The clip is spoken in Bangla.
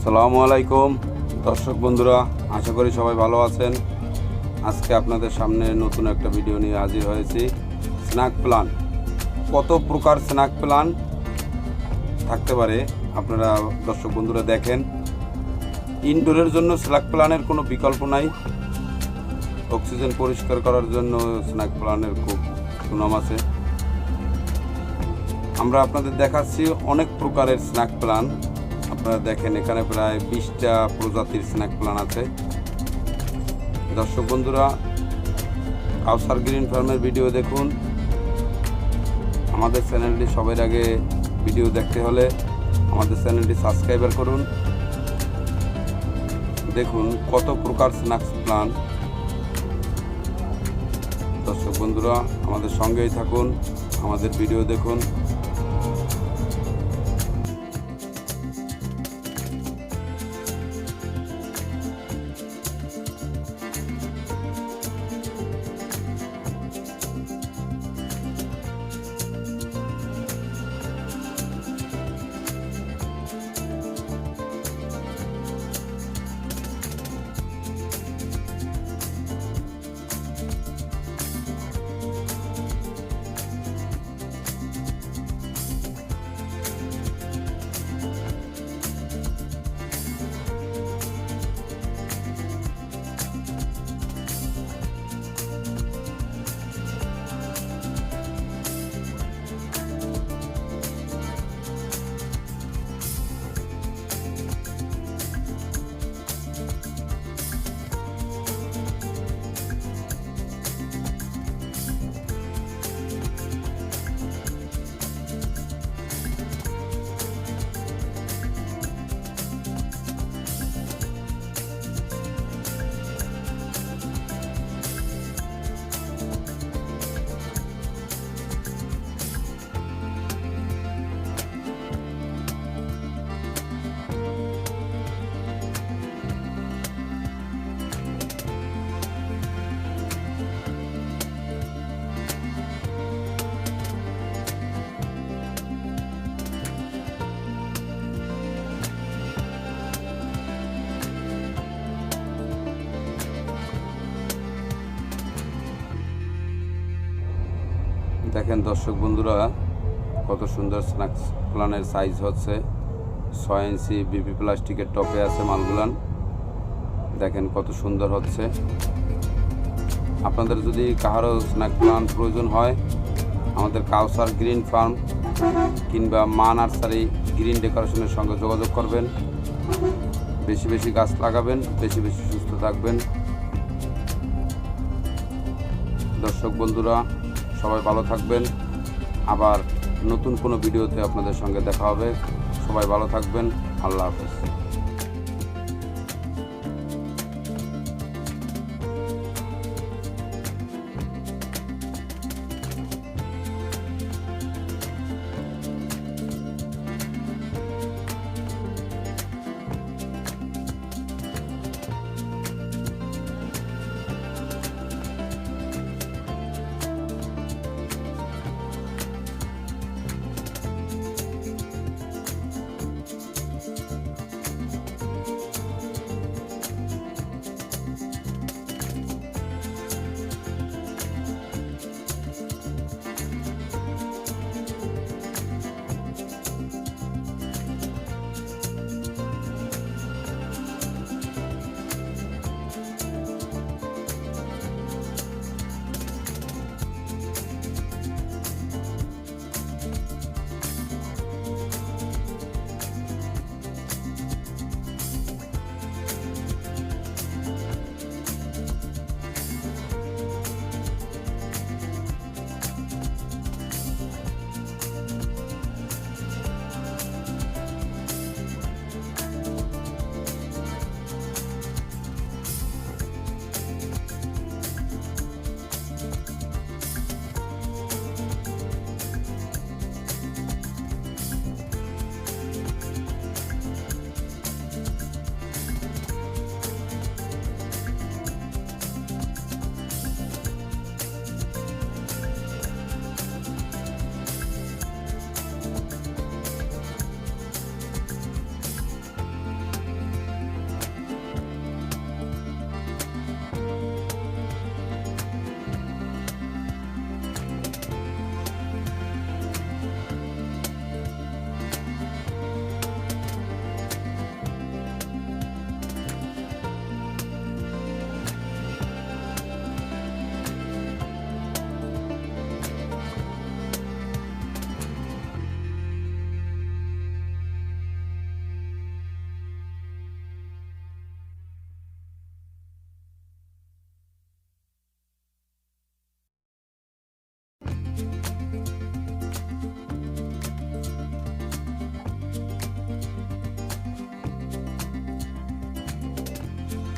আসসালামু আলাইকুম দর্শক বন্ধুরা, আশা করি সবাই ভালো আছেন। আজকে আপনাদের সামনে নতুন একটা ভিডিও নিয়ে হাজির হয়েছি। স্ন্যাক প্লান্ট, কত প্রকার স্ন্যাক প্লান্ট থাকতে পারে আপনারা দর্শক বন্ধুরা দেখেন। ইনডোরের জন্য স্ন্যাক প্লান্টের কোনো বিকল্প নাই। অক্সিজেন পরিষ্কার করার জন্য স্ন্যাক প্লান্টের খুব সুনাম আছে। আমরা আপনাদের দেখাচ্ছি অনেক প্রকারের স্ন্যাক প্লান্ট। আপনারা দেখেন এখানে প্রায় 20টা প্রজাতির স্ন্যাক প্লান্ট আছে। দর্শক বন্ধুরা, কাউসার গ্রিন ফার্মের ভিডিও দেখুন। আমাদের চ্যানেলটি সবার আগে ভিডিও দেখতে হলে আমাদের চ্যানেলটি সাবস্ক্রাইবার করুন। দেখুন কত প্রকার স্ন্যাক প্লান্ট। দর্শক বন্ধুরা, আমাদের সঙ্গেই থাকুন, আমাদের ভিডিও দেখুন। দেখেন দর্শক বন্ধুরা, কত সুন্দর স্ন্যাক প্লান্টের সাইজ হচ্ছে। 6 ইঞ্চি বিপি প্লাস্টিকের টপে আছে মালগুলান। দেখেন কত সুন্দর হচ্ছে। আপনাদের যদি কাহারও স্ন্যাক প্লান্ট প্রয়োজন হয়, আমাদের কাউসার গ্রিন ফার্ম কিংবা মা নার্সারি গ্রিন ডেকোরেশনের সঙ্গে যোগাযোগ করবেন। বেশি বেশি গাছ লাগাবেন, বেশি বেশি সুস্থ থাকবেন। দর্শক বন্ধুরা, সবাই ভালো থাকবেন। আবার নতুন কোনো ভিডিওতে আপনাদের সঙ্গে দেখা হবে। সবাই ভালো থাকবেন। আল্লাহ হাফেজ।